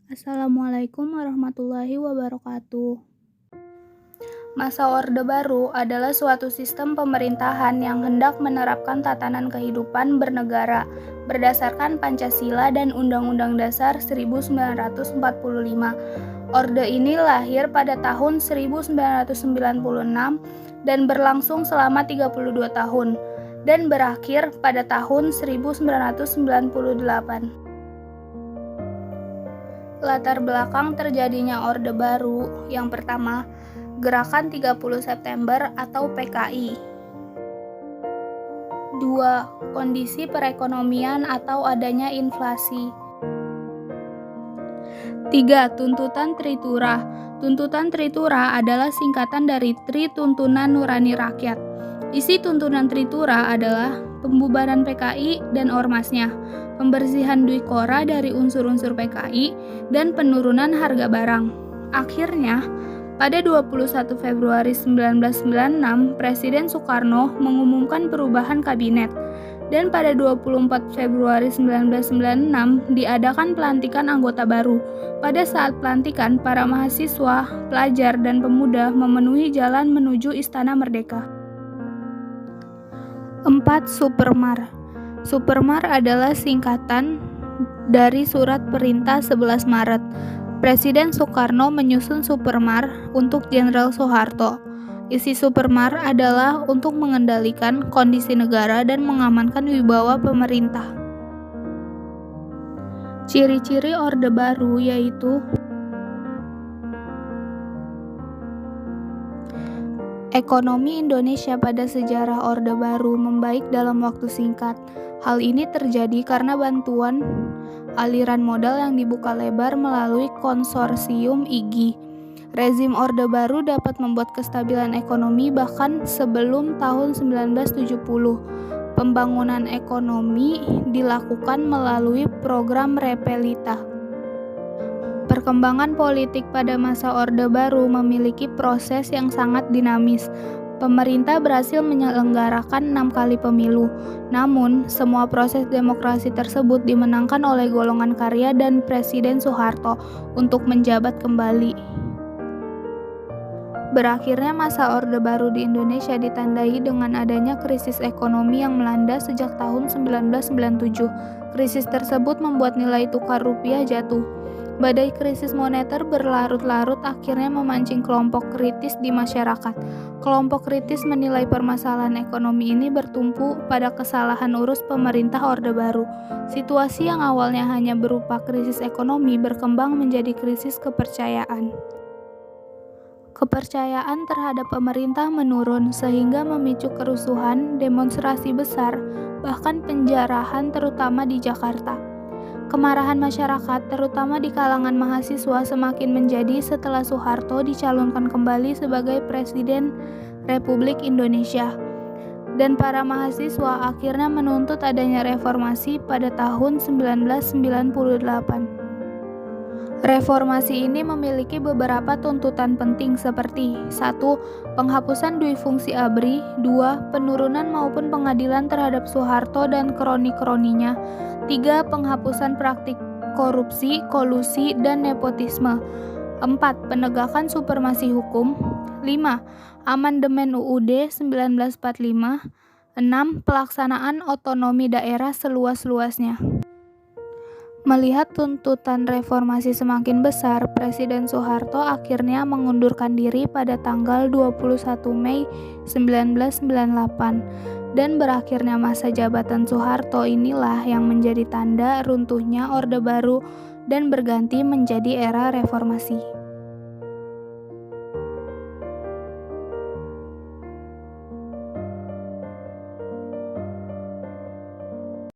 Assalamualaikum warahmatullahi wabarakatuh. Masa Orde Baru adalah suatu sistem pemerintahan yang hendak menerapkan tatanan kehidupan bernegara berdasarkan Pancasila dan Undang-Undang Dasar 1945. Orde ini lahir pada tahun 1996 dan berlangsung selama 32 tahun dan berakhir pada tahun 1998. Latar belakang terjadinya Orde Baru yang pertama, Gerakan 30 September atau PKI. 2. Kondisi perekonomian atau adanya inflasi. 3. Tuntutan Tritura. Tuntutan Tritura adalah singkatan dari Tri Tuntunan Nurani Rakyat. Isi tuntunan Tritura adalah pembubaran PKI dan ormasnya, pembersihan Dwi Kora dari unsur-unsur PKI, dan penurunan harga barang. Akhirnya, pada 21 Februari 1996, Presiden Soekarno mengumumkan perubahan kabinet, dan pada 24 Februari 1996 diadakan pelantikan anggota baru. Pada saat pelantikan, para mahasiswa, pelajar, dan pemuda memenuhi jalan menuju Istana Merdeka. 4. Supermar. Supermar adalah singkatan dari Surat Perintah 11 Maret. Presiden Soekarno menyusun Supermar untuk Jenderal Soeharto. Isi Supermar adalah untuk mengendalikan kondisi negara dan mengamankan wibawa pemerintah. Ciri-ciri Orde Baru yaitu ekonomi Indonesia pada sejarah Orde Baru membaik dalam waktu singkat. Hal ini terjadi karena bantuan aliran modal yang dibuka lebar melalui konsorsium IGI. Rezim Orde Baru dapat membuat kestabilan ekonomi bahkan sebelum tahun 1970. Pembangunan ekonomi dilakukan melalui program Repelita. Perkembangan politik pada masa Orde Baru memiliki proses yang sangat dinamis. Pemerintah berhasil menyelenggarakan 6 kali pemilu. Namun, semua proses demokrasi tersebut dimenangkan oleh golongan karya dan Presiden Soeharto untuk menjabat kembali. Berakhirnya masa Orde Baru di Indonesia ditandai dengan adanya krisis ekonomi yang melanda sejak tahun 1997. Krisis tersebut membuat nilai tukar rupiah jatuh. Badai krisis moneter berlarut-larut akhirnya memancing kelompok kritis di masyarakat. Kelompok kritis menilai permasalahan ekonomi ini bertumpu pada kesalahan urus pemerintah Orde Baru. Situasi yang awalnya hanya berupa krisis ekonomi berkembang menjadi krisis kepercayaan. Kepercayaan terhadap pemerintah menurun sehingga memicu kerusuhan, demonstrasi besar, bahkan penjarahan terutama di Jakarta. Kemarahan masyarakat, terutama di kalangan mahasiswa, semakin menjadi setelah Soeharto dicalonkan kembali sebagai Presiden Republik Indonesia. Dan para mahasiswa akhirnya menuntut adanya reformasi pada tahun 1998. Reformasi ini memiliki beberapa tuntutan penting seperti 1. Penghapusan dui fungsi ABRI. 2. Penurunan maupun pengadilan terhadap Soeharto dan kroni-kroninya. 3. Penghapusan praktik korupsi, kolusi, dan nepotisme. 4. Penegakan supremasi hukum. 5. Amandemen UUD 1945. 6. Pelaksanaan otonomi daerah seluas-luasnya. Melihat tuntutan reformasi semakin besar, Presiden Soeharto akhirnya mengundurkan diri pada tanggal 21 Mei 1998. Dan berakhirnya masa jabatan Soeharto inilah yang menjadi tanda runtuhnya Orde Baru dan berganti menjadi era reformasi.